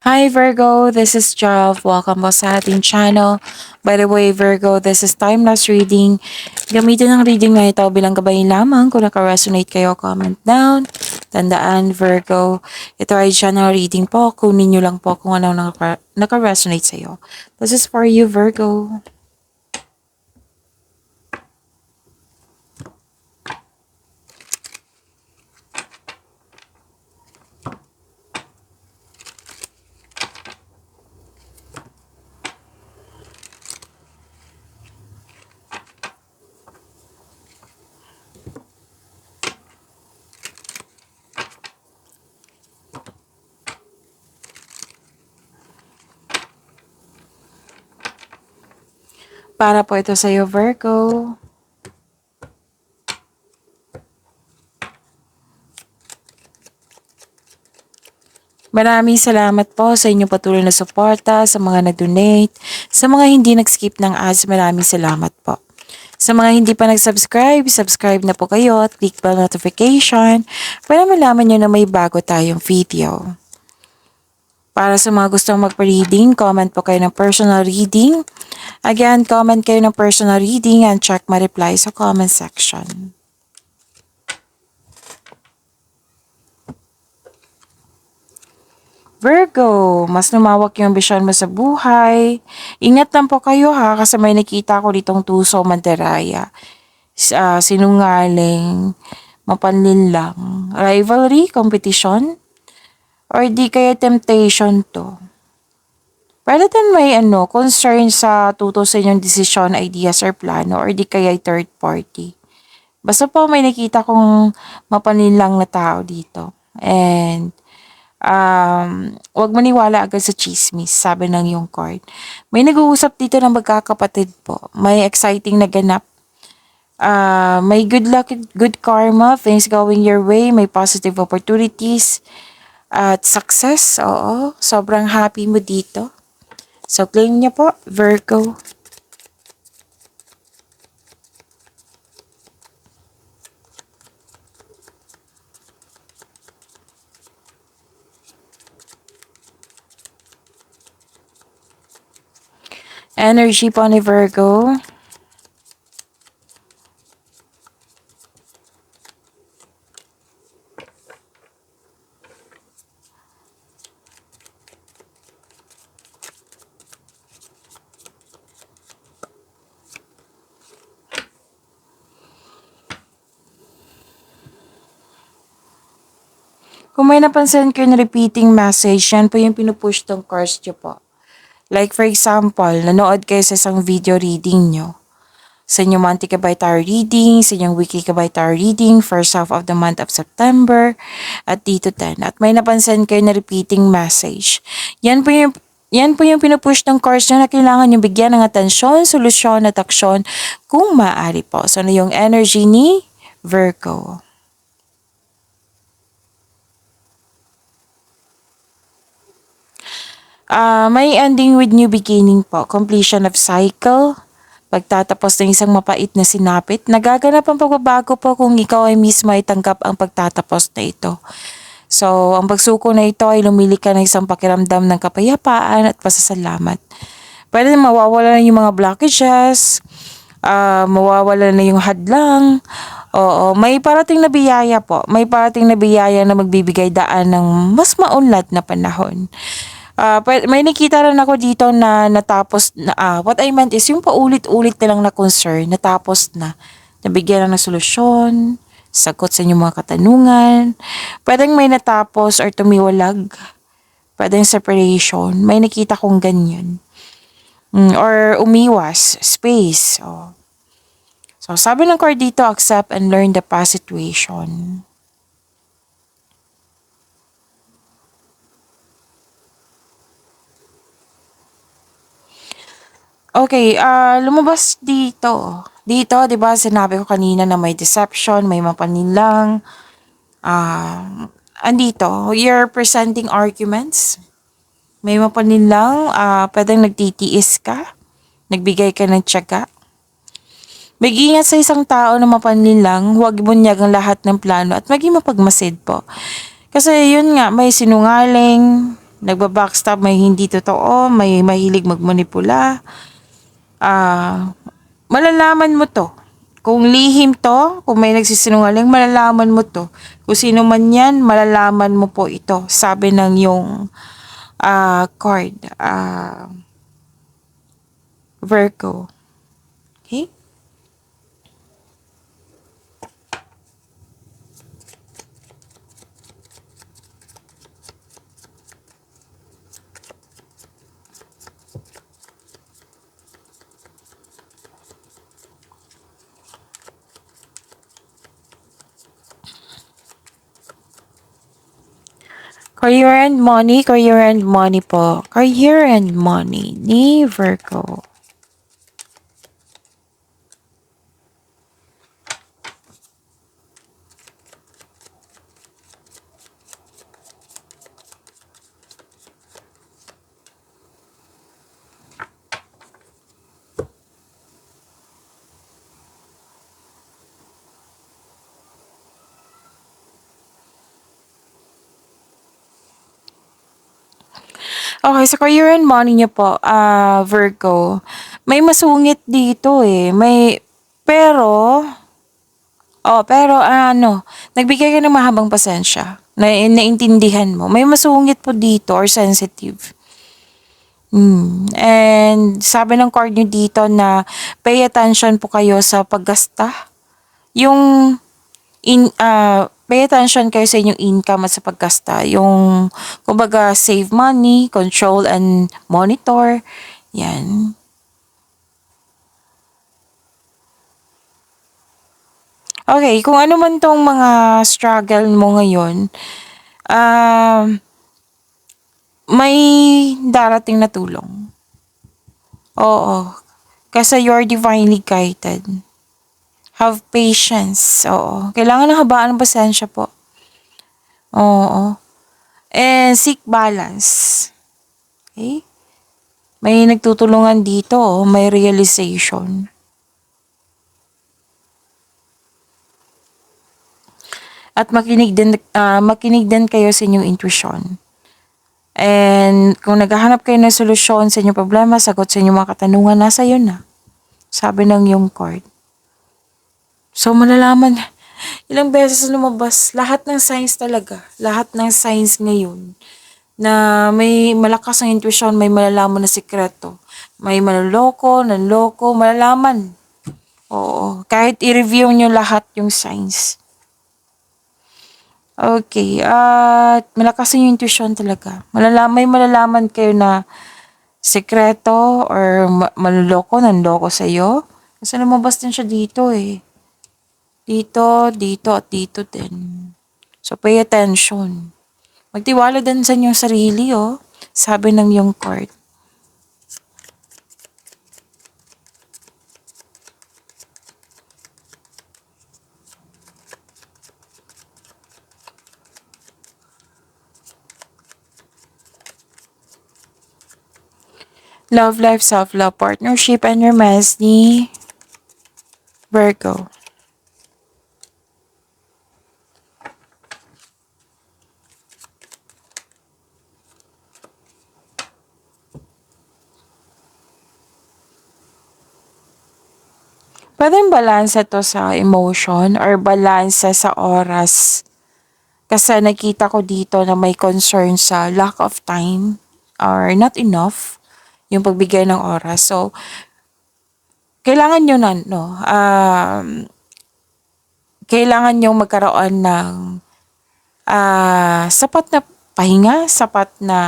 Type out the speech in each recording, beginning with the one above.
Hi Virgo, this is Jav. Welcome po sa ating channel. By the way, Virgo, this is timeless reading. Gamitin ang reading na ito bilang gabay lamang. Kung naka-resonate kayo, comment down. Tandaan, Virgo, ito ay channel reading po. Kunin nyo lang po kung anong naka-resonate sa'yo. This is for you, Virgo. Para po ito sa'yo, Virgo. Maraming salamat po sa inyong patuloy na suporta, sa mga nag-donate, sa mga hindi nag-skip ng ads, maraming salamat po. Sa mga hindi pa nag-subscribe, subscribe na po kayo at click bell notification para malaman nyo na may bago tayong video. Para sa mga gustong magpa-reading, comment po kayo ng personal reading. Again, comment kayo ng personal reading and check my reply sa comment section. Virgo, mas lumawak yung ambisyon mo sa buhay. Ingat lang po kayo ha, kasi may nakita ko ditong tuso, manteraya. Sinungaling, mapanlinlang, rivalry, competition, or di kaya temptation to. Pwede din may concern sa tutusin yung desisyon, ideas, or plano, or di kaya third party. Basta po may nakita kong mapanlinlang na tao dito. And wag maniwala agad sa chismis, sabi ng yung card. May nag-uusap dito ng magkakapatid po. May exciting na ganap. May good luck, good karma, things going your way, may positive opportunities, at success. Oo, sobrang happy mo dito. So, claim niya po, Virgo. Energy po ni Virgo. Kung may napansin kayo na repeating message, yan po yung pinupush tong cards nyo po. Like for example, nanood kayo sa isang video reading nyo. Sa inyong monthly kabay tarot reading, sa inyong weekly kabay tarot reading, first half of the month of September, at dito 10. At may napansin kayo na repeating message. Yan po yung pinupush ng cards nyo na kailangan yung bigyan ng atensyon, solusyon at aksyon kung maaari po. So, ano yung energy ni Virgo? May ending with new beginning po. Completion of cycle. Pagtatapos ng isang mapait na sinapit. Nagaganap ang pagbabago po kung ikaw ay mismo ay tanggap ang pagtatapos na ito. So, ang pagsuko na ito ay lumili ka ng isang pakiramdam ng kapayapaan at pasasalamat. Pwede mawawala na yung mga blockages, mawawala na yung hadlang. Oo, may parating na biyaya po. May parating na biyaya na magbibigay daan ng mas maunlad na panahon. May nakita rin ako dito na natapos na, what I meant is yung paulit-ulit na lang na concern, natapos na. Nabigyan na ng solusyon, sagot sa inyong mga katanungan. Pwedeng may natapos or tumiwalag. Pwedeng separation. May nakita kong ganyan. Or umiwas, space. Oh. So, sabi ng card dito, accept and learn the past situation. Okay, lumabas dito. Dito, 'di ba, sinabi ko kanina na may deception, may mapaninlang. Andito, you're presenting arguments. May mapaninlang, pwedeng nagtitiis ka, nagbigay ka ng tiyaga. Mag-ingat sa isang tao na mapaninlang, huwag bunyag ang lahat ng plano at maging mapagmasid po. Kasi yun nga, may sinungaling, Nagbabackstab, may hindi totoo, may mahilig magmanipula. Malalaman mo to. Kung lihim to, kung may nagsisinungaling, malalaman mo to. Kung sino man yan, malalaman mo po ito. Sabi ng yung card. Virgo. Okay? Career and money po. Career and money ni Virgo. Okay, sa career and money niyo po, Virgo, may masungit dito eh. Pero nagbigay ka ng mahabang pasensya. Naintindihan mo. May masungit po dito or sensitive. And sabi ng card nyo dito na pay attention po kayo sa paggasta. Yung pay attention kayo sa inyong income at sa paggasta. Yung, kumbaga, save money, control and monitor. Yan. Okay, kung ano man tong mga struggle mo ngayon, may darating na tulong. Oo. Kasi you're divinely guided. Have patience. Oo. Kailangan ng habaan ng pasensya po. Oo. And seek balance. Okay? May nagtutulungan dito, may realization. At makinig din kayo sa inyong intuition. And kung naghahanap kayo ng solusyon sa inyong problema, sagot sa inyong mga katanungan, nasa iyo na. Sabi ng yung card. So malalaman, ilang beses lumabas, lahat ng signs talaga, lahat ng signs ngayon, na may malakas ang intuition, may malalaman na sikreto. May manloloko, nanloko, malalaman. Oo, kahit i-review nyo lahat yung signs. Okay, at malakas yung intuition talaga. May malalaman kayo na sekreto or manloloko, nanloko sa'yo. Kasi lumabas din siya dito eh. Dito, dito, at dito din. So, pay attention. Magtiwala din sa inyong sarili, oh. Sabi ng yung card. Love life, self-love, partnership, and romance ni Virgo. Pwedeng balanse to sa emotion or balanse sa oras. Kasi nakita ko dito na may concern sa lack of time or not enough yung pagbigay ng oras. So, kailangan nyo na, kailangan nyo magkaroon ng sapat na pahinga, sapat na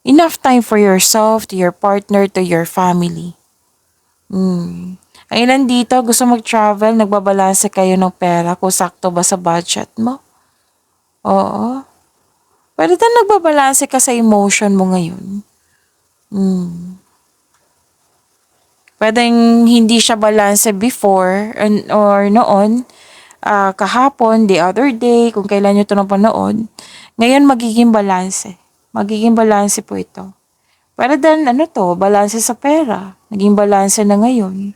enough time for yourself, to your partner, to your family. Ang ilan dito, gusto mag-travel, nagbabalanse kayo ng pera kung sakto ba sa budget mo. Oo. Pwede din nagbabalanse ka sa emotion mo ngayon. Pwedeng hindi siya balanse before or noon, kahapon, the other day, kung kailan nyo ito napanood. Ngayon, magiging balanse. Magiging balanse po ito. Pero then, balanse sa pera. Naging balanse na ngayon.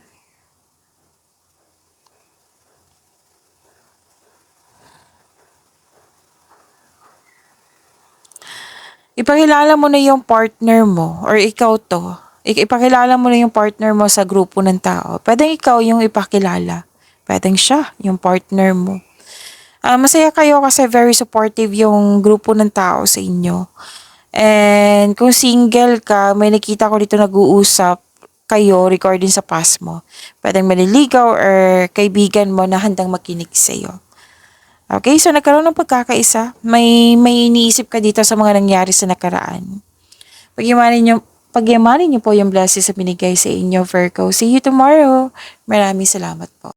Ipakilala mo na yung partner mo or ikaw to. Ipakilala mo na yung partner mo sa grupo ng tao. Pwedeng ikaw yung ipakilala. Pwedeng siya, yung partner mo. Masaya kayo kasi very supportive yung grupo ng tao sa inyo. And kung single ka, may nakita ko dito nag-uusap kayo regarding sa past mo. Pwedeng maliligaw or kaibigan mo na handang makinig sa'yo. Okay, so nagkaroon ng pagkakaisa. May iniisip ka dito sa mga nangyari sa nakaraan. Pagyamanin niyo po yung blessings sa binigay sa inyo, Virgo. See you tomorrow. Maraming salamat po.